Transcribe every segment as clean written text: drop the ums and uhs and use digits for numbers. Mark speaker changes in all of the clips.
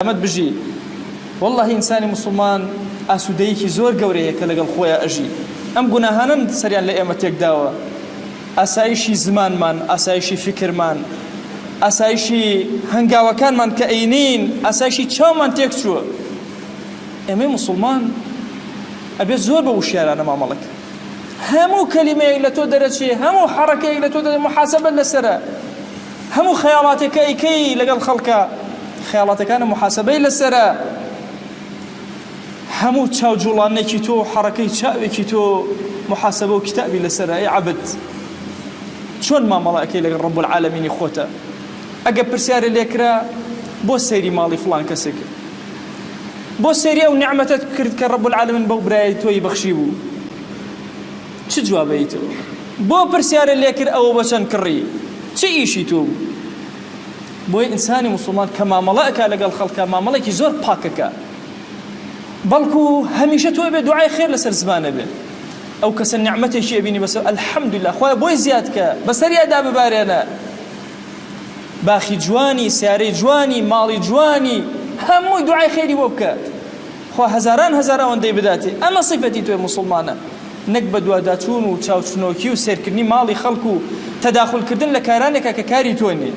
Speaker 1: قیامەت بژی والله ئینسانی مسلمان ئاسوودەیەکی زۆر گەورەیە کە لەگەڵ خۆیان ئەژی ئەم گوناهانن سەریان لە ئێمە تێکداوە ئاسایشی زمانمان ئاسایشی فکرمان ئاسایشی هەنگاوەکانمان کە ئەینین ئاسایشی چاومان تێک چووە ئێمەی مسلمان ئەبێت زۆر بە وشیارانە مامەڵک هەموو کەلیمەیەک لە تۆ دەرەچێ هەموو حەڕەکەیەک لە تۆ دەرەچێ محاسەبەت لەسەرە هەموو خەیاڵاتێکە ئەیکەی لەگەڵ خەڵکە خەیاڵاتەکانە محاسەبەی لەسەرە هەموو چاوجوڵانێکی تۆ حەڕەکەی چاوێکی تۆ محاسەبە و کتابی لەسەرە ئەی عەبد چۆن مامەڵە ئەکەی لەگەڵ ڕەب العالەمینی خۆتە ئەگە پرسیارە لێکرا بۆ سەیری ماڵی فڵان کەسێک بۆ سەیری ئەو نیعمەتت کرد کە ڕەب العالەمین بەو برایەی تۆی بەخشی بوو چ جوابەیت بۆ پرسیارە لێکرد ئەوە بە چەند کڕی چ ئیشی تۆ بوو بۆی ئینسانی مسلمان کە مامەڵە ئەکا لەگەڵ خەڵکە مامەڵێکی زۆر پاکەکە بەڵکو هەمیشە تۆ بێ دوعای خێر لەسەر زمانە بێ ئەو کەسە نیعمەتێکی ئەبینی بەسەر الحەمدولله خۆی بۆی زیاد کە بەسەریادا ببارێنە باخی جوانی سیارەی جوانی ماڵی جوانی هەمووی دوعای خێری بۆ بکە خوا هەزاران هەزار ئەوەندەی بداتێ ئەمە صیفەتی تۆی مسلمانە نەک بە دواداچوون و چاوچنۆکی و سێرکردنی ماڵی خەڵک و تەداخولکردن لە کارانێکە کە کاری تۆ نیە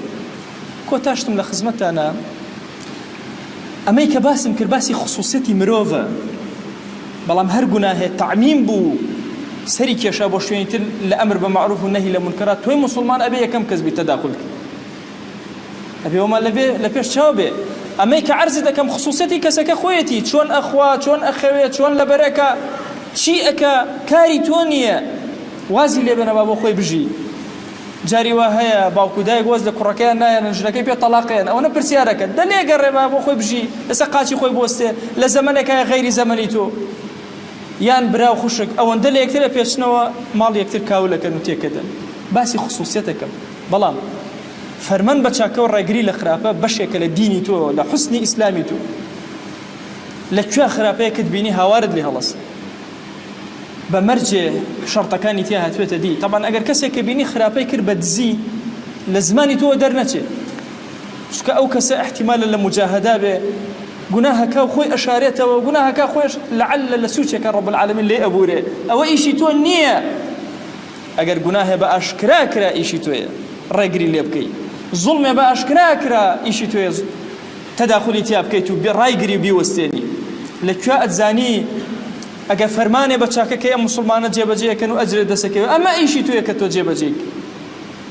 Speaker 1: کۆتاشتم لە خزمەتانە ئەمەی کە باسم کرد باسی خصوصیەتی مرۆڤە بەڵام هەر گوناهێ تعمیم بوو سەری کێشا بۆ شوێنی تر لە ئەمر بە معروف و نەهی لە منکرات تۆی مسلمان ئەبێ یەکەم کەس بی تەداخول کرد ئەبێ وەما لە پێش چاو بێ ئەمەی کە عەرزی دەکەم خصوصیەتی کەسەکە خۆیەتی چۆن ئەخوا چۆن ئەخەوێت چۆن لەبەرەکە چی ئەکە کاری تۆ نییە وازی لێ بێنە با بۆ خۆی بژی جاری وا هەیە باوکو دایک وەز لە کوڕەکەیان نایەن ژنەکەی پێ تەلاقیان ئەوە پرسیارەکە دەلێگەڕێ با بۆ خۆی بژی لەسەر قاچی خۆی بۆستێ لە زەمانێکە غەیری زەمەنی تۆ یان براو خوشک ئەوەندە لە یەکترە پێچنەوە ماڵ یەکتر کاولەکەن و تێکەدەن باسی خصوصیەتەکەم بەڵام فەرمان بە چاکە و ڕێگری لە خراپە بەشێکە لە دینی تۆ لە حوسنی ئیسلامی تۆ لەکوێ خراپەیەکت بینی هاوارت لێ هەڵەست بە مەرجێ شەڕتەکانی تیا هاتوێتە دی طبعا ئەگەر کەسێک کە بینی خراپەی کرد بە دزی لە زمانی تۆ دەرنەچێت چونکە ئەو کەسە احتیمالە لە مجاهدا بێ گوناهەکە و خۆی ئەشارێتەوە گوناهەکە خۆیش لەعل لە سوچێکە ڕەب العالەمین لێ ئەبورێ ئەوە ئیشی تۆ نییە ئەگەر گوناهێ بە ئاشکرا کرا ئیشی تۆیە ڕێگری لێ بکەی زوڵمێ بە ئاشکرا کرا ئیشی تۆیە تەداخولی تیا بکەیت و ڕایگری بیوەستێنی لەکوێ ئەتزانی ئەگە فەرمانێ بە چاکەکە ئەم مسلمانە جێبەجێەکەن و ئەجرێ دەسەکەوێت ئەمە ئیشی تۆیە کە تۆ جێبەجێیت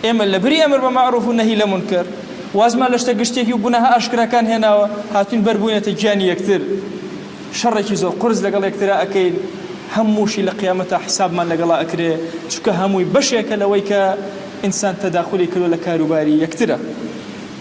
Speaker 1: ئێمە لە بری ئەمر بە معروف و نەهی لە منکر وازمان لە شتە گشتێکی و گوناهە ئاشکراکان هێناوە هاتوین بەربوونێتە گیانی یەکتر شەڕێکی زۆر قرس لەگەڵ یەکترا ئەکەین هەمووشی لە قیامەتە حسابمان لەگەڵا ئەکرێ چونکە هەمووی بەشێکە لەوەی کە ئینسان تەداخولی کردو لە کاروباری یەکترە